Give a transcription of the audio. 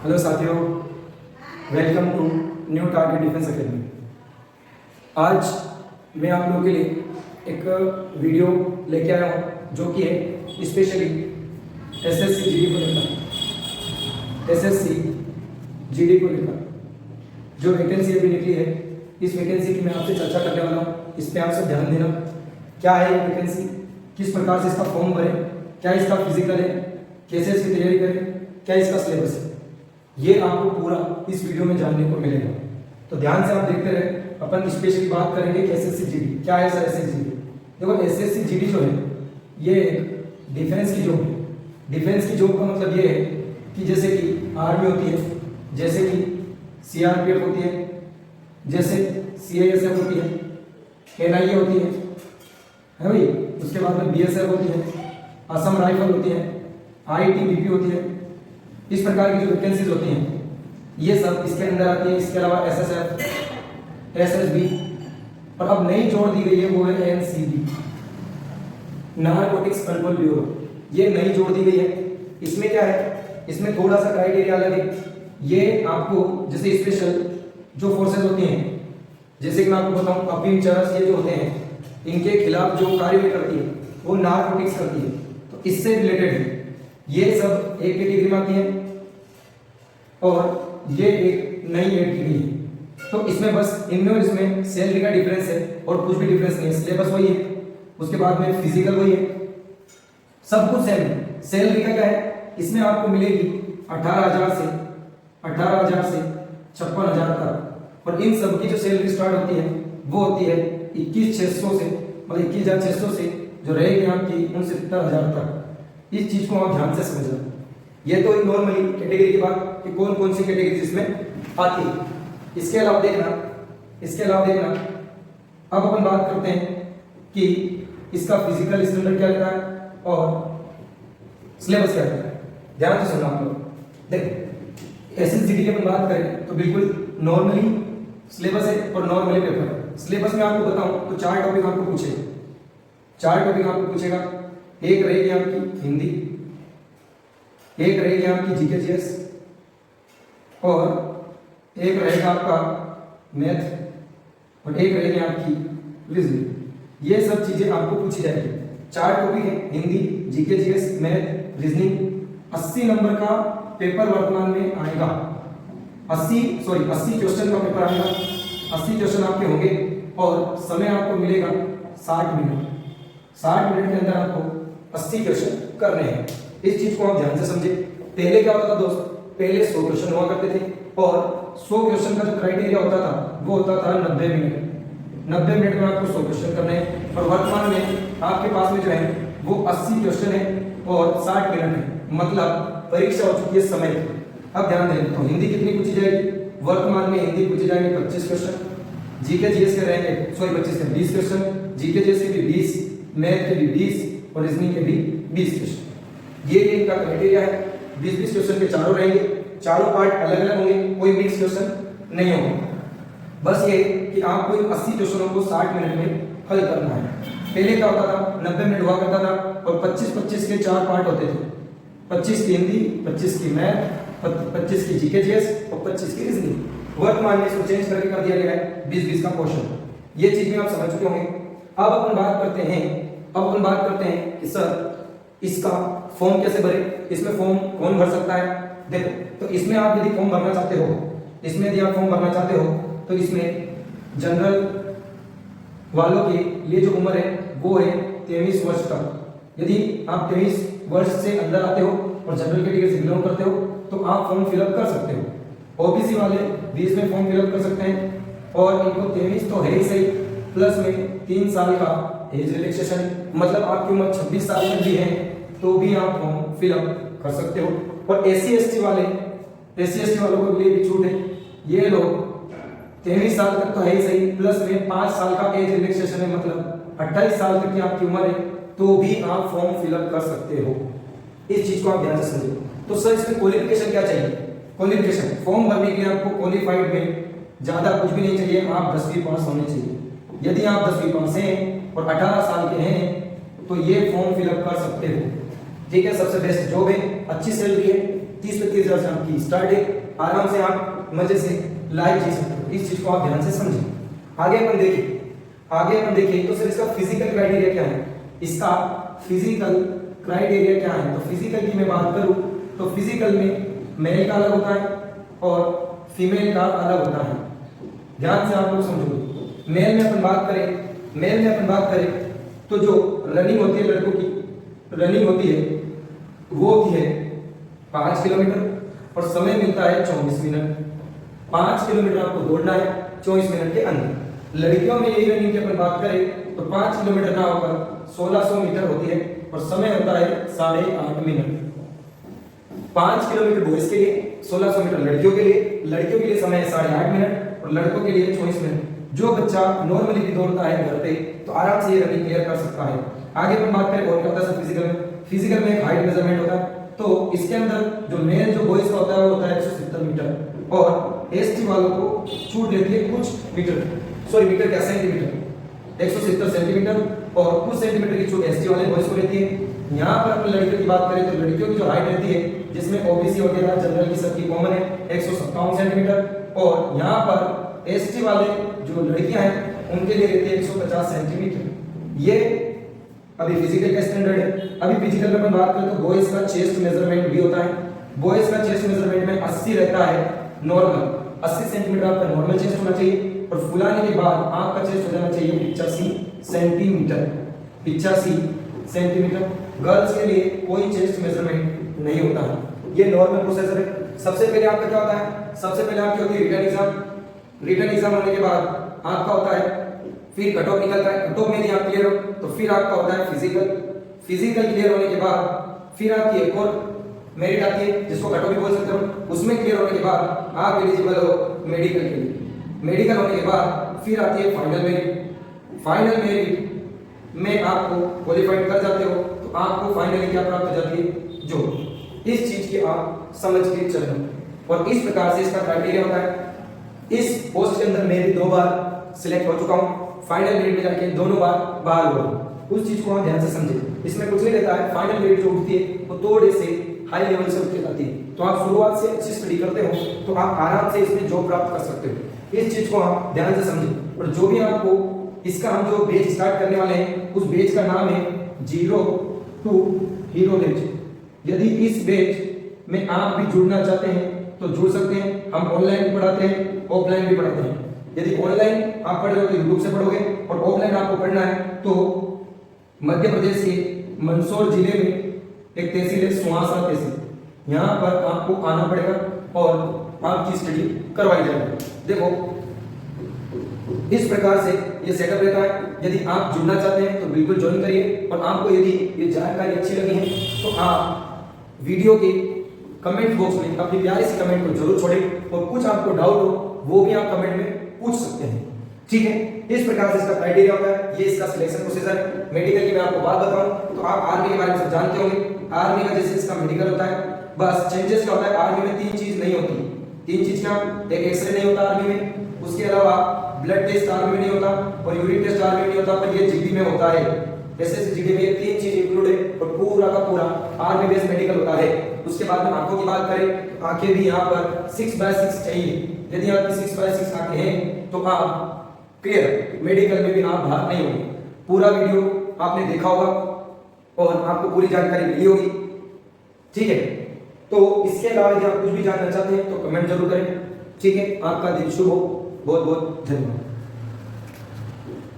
Hello साथियों, welcome to new target defence academy. आज मैं आप लोगों के लिए एक वीडियो लेके आया हूँ जो कि है स्पेशली एसएससी जीडी को लेकर। एसएससी जीडी को लेकर जो वैकेंसी अभी निकली है, इस वैकेंसी की मैं आपसे चर्चा करने वाला हूँ। इस पर आप सब ध्यान देना। क्या है ये वैकेंसी, किस प्रकार से इसका फॉर्म भरें, क्या इसका फिजिकल है, कैसे इसकी तैयारी करें, क्या इसका सिलेबस है, ये आपको पूरा इस वीडियो में जानने को मिलेगा। तो ध्यान से आप देखते रहे। अपन स्पेशली बात करेंगे कि एसएससी जीडी क्या है। सर एसएससी जीडी, देखो एसएससी जीडी जो है ये एक डिफेंस की जॉब है। डिफेंस की जॉब का मतलब ये है कि जैसे कि आर्मी होती है, जैसे कि सीआरपीएफ होती है, जैसे सीआईएसएफ होती है, एनआईए होती है भाई, उसके बाद में बीएसएफ होती है, असम राइफल होती है, आईटीबीपी होती है। इस प्रकार की जो वैकेंसीज होती हैं ये सब इसके अंदर आती है। इसके अलावा एसएसएफ, एसएसबी, और अब नई जोड़ दी गई है वो है एनसीबी, नारकोटिक्स कंट्रोल ब्यूरो। ये नई जोड़ दी गई है। इसमें क्या है, इसमें थोड़ा सा क्राइटेरिया अलग है। ये आपको जैसे स्पेशल जो फोर्सेज होती हैं, जैसे कि मैं आपको बताऊं अफीम चरस ये जो होते हैं, इनके खिलाफ जो कार्रवाई करती है वो नारकोटिक्स करती है, तो इससे रिलेटेड है। ये सब एक कैटेगरी में आती है और ये एक नई ऐड की गई है। तो इसमें बस इनमें और इसमें सैलरी का डिफरेंस है और कुछ भी डिफरेंस नहीं है। सिलेबस वही है, उसके बाद में फिजिकल वही है, सब कुछ सेम है। सैलरी का क्या है, इसमें आपको मिलेगी 18,000 से 56,000 तक। और इन सब की जो सैलरी स्टार्ट होती है वो होती है 21,600 से, मतलब 21,600 से जो रहेगी आपकी 69,000 तक। इस चीज को आप ध्यान से समझना। ये तो नॉर्मली कैटेगरी की बात कि कौन कौन सी कैटेगरी इसमें आती है। इसके अलावा देखना अब अपन बात करते हैं कि इसका फिजिकल स्टैंडर्ड क्या रहता है और सिलेबस क्या रहता है। ध्यान से सुनना आप लोग। देखो एसएसजीडी की अपन बात करें तो बिल्कुल नॉर्मली सिलेबस है और नॉर्मली पेपर है। सिलेबस में आपको बताऊं तो 4 टॉपिक आपको पूछेगा। एक रहेगी आपकी हिंदी, एक रहेगी आपकी जीके जीएस, और एक रहेगा आपका मैथ, और एक रहेगी आपकी रीजनिंग। ये सब चीजें आपको पूछी जाएगी। 4 टॉपिक है, Hindi, GK GS, math, reasoning. 80 number का पेपर वर्तमान में आएगा। 80 क्वेश्चन का पेपर आएगा। 80 क्वेश्चन आपके होंगे और समय आपको मिलेगा 60 मिनट। 60 मिनट के अंदर आपको 80 क्वेश्चन करने हैं। इस चीज को आप ध्यान से समझे। पहले क्या होता था दोस्त, पहले 100 क्वेश्चन हुआ करते थे और 100 क्वेश्चन का जो क्राइटेरिया होता था वो होता था 90 मिनट। 90 मिनट में आपको 100 क्वेश्चन करने हैं। और वर्तमान में आपके पास में जो है वो 80 क्वेश्चन है और 60 मिनट है, मतलब परीक्षा हो चुकी है समय की। अब ध्यान दें तो हिंदी कितनी पूछी जाएगी, वर्तमान में हिंदी पूछे जाएंगे 25 क्वेश्चन, जीके जीएस के रहेंगे 20 क्वेश्चन, जीके जीएस के भी 20, मैथ के भी 20 और रीजनिंग के भी 20 क्वेश्चन। ये इनका क्राइटेरिया है। 20-20 क्वेश्चन के चारों रहेंगे। चारों पार्ट अलग अलग होंगे, कोई मिक्स क्वेश्चन नहीं होंगे। बस ये कि आपको इन 80 क्वेश्चनों को 60 मिनट में हल करना है। पहले क्या होता था, 90 मिनट हुआ करता था और 25-25 के 4 पार्ट होते थे। 25 की हिंदी, 25 की मैथ, 25 की जीके जीएस और 25 की रीजनिंग। वर्तमान में इसको चेंज करके कर दिया गया है 20-20 का पोर्शन। ये चीज भी आप समझ चुके होंगे। अब अपन बात करते हैं कि सर इसका फॉर्म कैसे भरे, इसमें फॉर्म कौन भर सकता है। देखो तो इसमें आप यदि फॉर्म भरना चाहते हो, तो इसमें जनरल वालों के लिए जो उम्र है वो है 23 वर्ष तक। यदि आप 23 वर्ष से अंदर आते हो और जनरल कैटेगरी से बिलोंग करते हो तो आप फॉर्म फिलअप कर सकते हो। ओबीसी वाले 20 में फॉर्म फिलअप कर सकते हैं और इनको 23 तो है ही सही, प्लस में 3 साल का एज रिलैक्सेशन, मतलब आपकी उम्र 26 साल तक भी है तो भी आप फॉर्म फिलअप कर सकते हो। और एससी एसटी वालों को लिए भी छूट है। ये लोग 23 साल तक तो है ही सही, प्लस में 5 साल का एज रिलैक्सेशन है, मतलब 28 साल तक की आपकी उम्र है तो भी आप फॉर्म फिलअप कर सकते हो। इस चीज को आप ध्यान से समझो। तो सर इसमें क्वालिफिकेशन क्या चाहिए, क्वालिफिकेशन फॉर्म भरने के लिए आपको क्वालिफाइड में ज्यादा कुछ भी नहीं चाहिए, आप 10वीं पास होने चाहिए। यदि आप 10वीं पास हैं और 18 साल के हैं तो ये फॉर्म फिलअप कर सकते हो। ठीक है, सबसे बेस्ट जॉब है, अच्छी सैलरी है, 30 से 30 तरह से आपकी स्टार्ट है, आराम से आप मजे से लाइव जी सकते हो। इस चीज को आप ध्यान से समझें। आगे अपन देखिए तो सर इसका फिजिकल क्राइटेरिया क्या है, इसका फिजिकल क्राइटेरिया क्या है। तो फिजिकल की मैं बात करूं तो फिजिकल में मेल का अलग होता है और फीमेल का अलग होता है। ध्यान से आप लोग समझो। मेल में अपन बात करें तो जो रनिंग होती है, लड़कों की रनिंग होती है वो होती है 5 किलोमीटर और समय मिलता है 24 मिनट। 5 किलोमीटर आपको दौड़ना है 24 मिनट के अंदर। लड़कियों में यही रनिंग की अपन बात करें तो 5 किलोमीटर ना होकर 1600 मीटर होती है और समय होता है 8.5 मिनट। 5 किलोमीटर बॉयज के लिए, 1600 मीटर लड़कियों के लिए समय है 8.5 मिनट और लड़कों के लिए 24 मिनट। जो बच्चा नॉर्मली भी दौड़ता है घर पे तो आराम से ये रनिंग क्लियर कर सकता है। आगे अपन बात करें और क्या होता है फिजिकल में एक हाइट मेजरमेंट होता है। तो इसके अंदर जो मेल जो बॉयज का होता है वो होता है 170 मीटर और एसटी वालों को छूट लेती है कुछ मीटर क्या सेंटीमीटर, 170 सेंटीमीटर और कुछ सेंटीमीटर की छूट एसटी वाले बॉयज को रहती है। यहाँ पर अपन लड़कियों की बात करें तो लड़कियों की जो हाइट रहती है जिसमें ओबीसी वगैरह जनरल की सबकी कॉमन है 157 सेंटीमीटर और यहाँ पर एसटी वाले जो लड़कियां हैं उनके लिए रहती है 150 सेंटीमीटर। ये अभी फिजिकल का स्टैंडर्ड है। अभी फिजिकल में बात करें तो बॉयज का चेस्ट मेजरमेंट भी होता है। बॉयज का चेस्ट मेजरमेंट में 80 रहता है नॉर्मल, 80 सेंटीमीटर आपका नॉर्मल चेस्ट होना चाहिए और फुलाने के बाद आपका चेस्ट हो जाना चाहिए 85 सेंटीमीटर। 85 सेंटीमीटर। गर्ल्स के लिए कोई चेस्ट मेजरमेंट नहीं होता है, ये नॉर्मल प्रोसेसर है। सबसे पहले आपका क्या होता है, सबसे पहले आपकी होती है रिटन एग्जाम होने के बाद आपका होता है फिर कट ऑफ निकलता है। कट ऑफ में यदि आप क्लियर हो तो फिर आपका होता है फिजिकल क्लियर होने के बाद फिर आपकी एक और मेरिट आती है जिसको कट ऑफ भी बोल सकते हो। उसमें क्लियर होने के बाद आप एलिजिबल हो मेडिकल के लिए। मेडिकल होने के बाद फिर आती है फाइनल मेरिट में आपको क्वालिफाइड कर जाते हो तो आपको फाइनली क्या प्राप्त हो जाती है जॉब। इस चीज की आप समझ के चलना और इस प्रकार से इसका क्राइटेरिया होता है। इस पोस्ट के अंदर मैं भी 2 बार सिलेक्ट हो चुका हूं, फाइनल मेरिट में जाके दोनों बार बाहर हुआ। उस चीज को आप ध्यान से समझें। इसमें कुछ नहीं रहता है, फाइनल मेरिट जो उठती है वो थोड़े से हाई लेवल से उठ के जाती है। तो आप शुरुआत से अच्छी स्टडी करते हो तो आप आराम से इसमें जॉब प्राप्त कर सकते हो। इस चीज को आप ध्यान से समझें। और जो भी आपको इसका हम जो बैच स्टार्ट करने वाले हैं उस बैच का नाम है 0 to हीरो बैच। यदि इस बैच में आप भी जुड़ना चाहते हैं तो जुड़ सकते हैं। हम ऑनलाइन भी पढ़ाते हैं, ऑफलाइन भी पढ़ाते हैं। यदि ऑनलाइन आप पढ़ रहे हो तो यूट्यूब से पढ़ोगे और ऑफलाइन आपको पढ़ना है तो मध्य प्रदेश के मंदसौर जिले में एक तहसील है सुहासरा तहसील, यहाँ पर आपको आना पड़ेगा और आपकी स्टडी करवाई जाएगी। देखो इस प्रकार से ये सेटअप रहता है। यदि आप जुड़ना चाहते हैं तो बिल्कुल ज्वाइन करिए और आपको यदि ये जानकारी अच्छी लगी है तो आप वीडियो के कमेंट बॉक्स में अपनी प्यारी सी कमेंट को जरूर छोड़ें और कुछ आपको डाउट हो वो भी आप कमेंट में पूछ सकते हैं। ठीक है, इस प्रकार से इसका क्राइटेरिया होता है, ये इसका सिलेक्शन प्रोसीजर है। मेडिकल की मैं आपको बात बताऊं तो आप आर्मी के बारे में सब जानते होंगे। आर्मी का जैसे इसका मेडिकल होता है, बस चेंजेस क्या होता है आर्मी में 3 चीज नहीं होती। 3 चीज क्या, एक एक्सरे नहीं होता आर्मी में, उसके अलावा ब्लड टेस्ट आर्मी में नहीं होता और यूरिन टेस्ट आर्मी में नहीं होता, पर ये जीडी में होता है। एसएससी जीडी में ये 3 चीज इंक्लूड है और पूरा का पूरा आर्मी बेस्ड मेडिकल होता है। उसके बाद में आंखों की बात करें तो आंखें भी यहाँ पर 6/6 चाहिए। यदि आपकी 6/6 आंखें हैं तो आप क्लियर मेडिकल में भी आप बाहर नहीं होंगे। पूरा वीडियो आपने देखा होगा और आपको पूरी जानकारी मिली होगी। ठीक है, तो इसके अलावा यदि आप कुछ भी जानना चाहते हैं तो कमेंट जरूर करें। ठीक है, आपका दिन शुभ हो। बहुत बहुत धन्यवाद।